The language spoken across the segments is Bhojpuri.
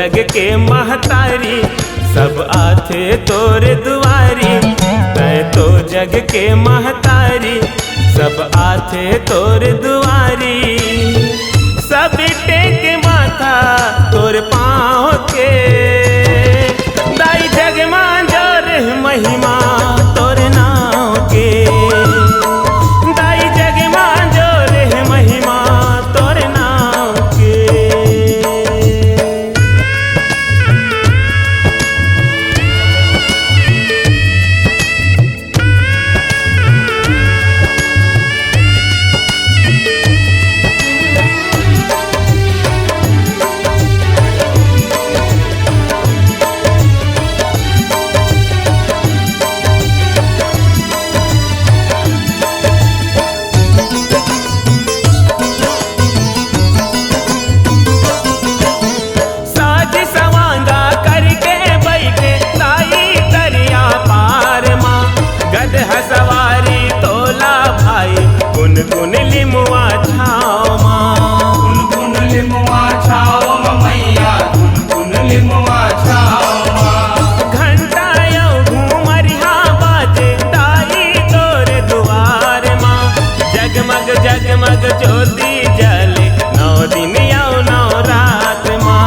जग के महतारी, सब आथे तोर दुआरी। तय तो जग के महतारी, सब आथे तोर दुआरी। सब टेक माथा तोर पाँव के, दाई जग मां जोर महिमा तोर नाव के। दाई जग मां जोर महिमा तोर नाव के। गुन लिमुआ छाओ माँ, गुन लिमुआ छाओ मैया, गुन लिमुआ छाओ माँ। घंटा यौ घूमरिया बाजे दाई तोरे दुआर माँ। जगमग जगमग ज्योति जले, 9 दिन यौ 9 रात माँ।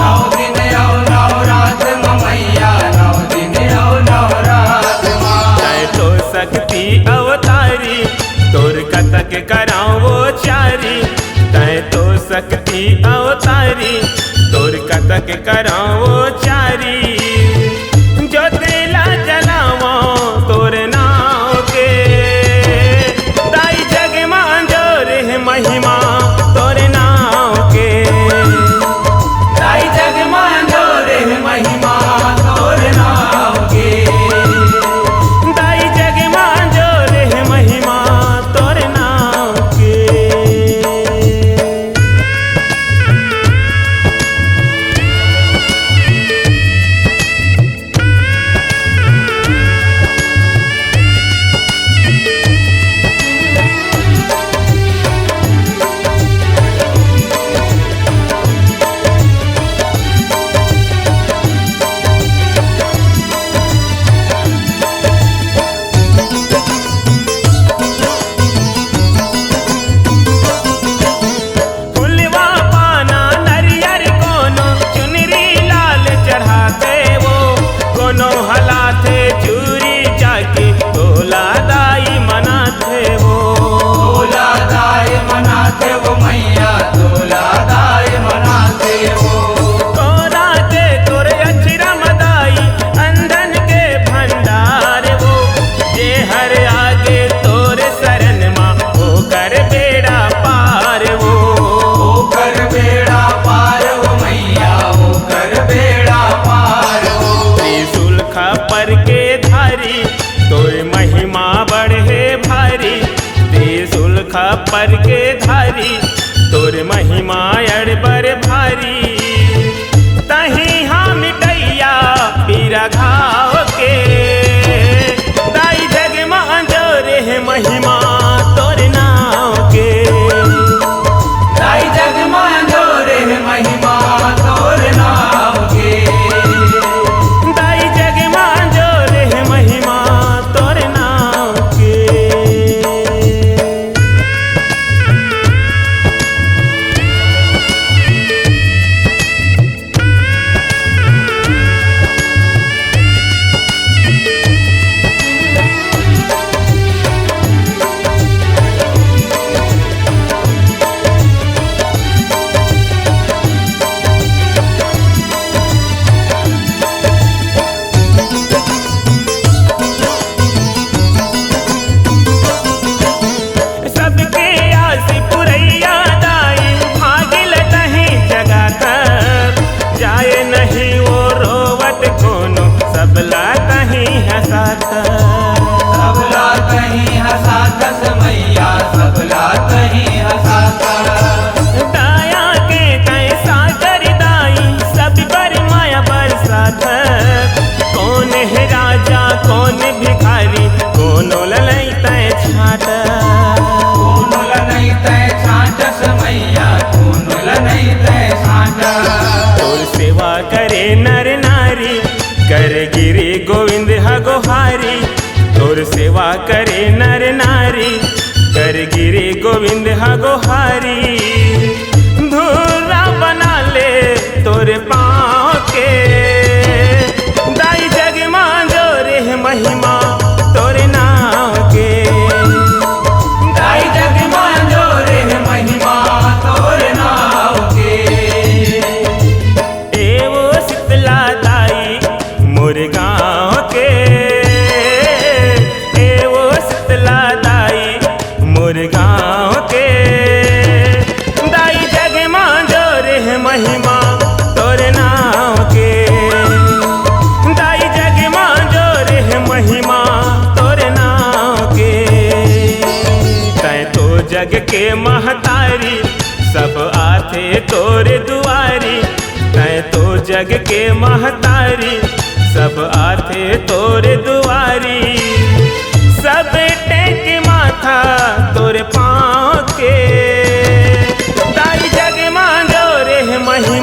9 दिन यौ 9 रात मैया, 9 दिन यौ 9 रात माँ। तय तो शक्ति अवतारी, तोर कतक करावो चारी। तय तो शक्ति अवतारी, तोर कतक करावो चारी। जो दिला जलावो तोर नाव के, दाई जग मां जोर महिमा तोर नाव के। दाई जग मां जोर महिमा तोर नाव के। दाई जग मां जोर महिमा तोर नाव के। फुलवा पाना नरियर कोनो, चुनरी लाल चढ़ाते वो। कोनो हलाथे चूरी जाके, तोला दाई मनाथे वो। तोला दाई मनाते वो मैया, तोला दाई मनाते वो। तोरा के तोर अक्षरम दाई, अंधन के भंडार वो। जे हर आगे तोर शरण माँ, वो कर बेड़ा पार वो। वो कर बेड़ा पार वो मैया, वो कर बेड़ा पार वो। त्रिशूल खपर के धारी, तोर महिमा बढ़े भारी। त्रिशूल खपर के धारी, तोर महिमा अड़बर भारी। तहीं हाँ मिटैया पीरा घाव के, दाई जग मां जोरे महिमा तोर नाव के। दाई जग मां जोरे महिमा तोर नाव के। दाई जग मां जोरे महिमा तोर नाव के। करे नर नारी कर गिरे गोविंद हा गोहारी धूरा बना ले तोरे पाँव के दाई जग मां जो रे महिमा तोरे नाम के दाई जग मांझो रे महिमा तोरे नाव के एवो शीतला दाई मोर गाँव के एवो शीतला दाई मोर गाँव के दाई जग मां जो रे महिमा तोरे नाम के दाई जग मां जो रे महिमा तोरे नाम के तैं तो जग के महतारी सब आथे तोरे दुआरी तैं तो जग के महतारी सब आथे तोरे दुआरी सब टेक माथा तोरे पाँव के दाई जग मां जो रे महिमा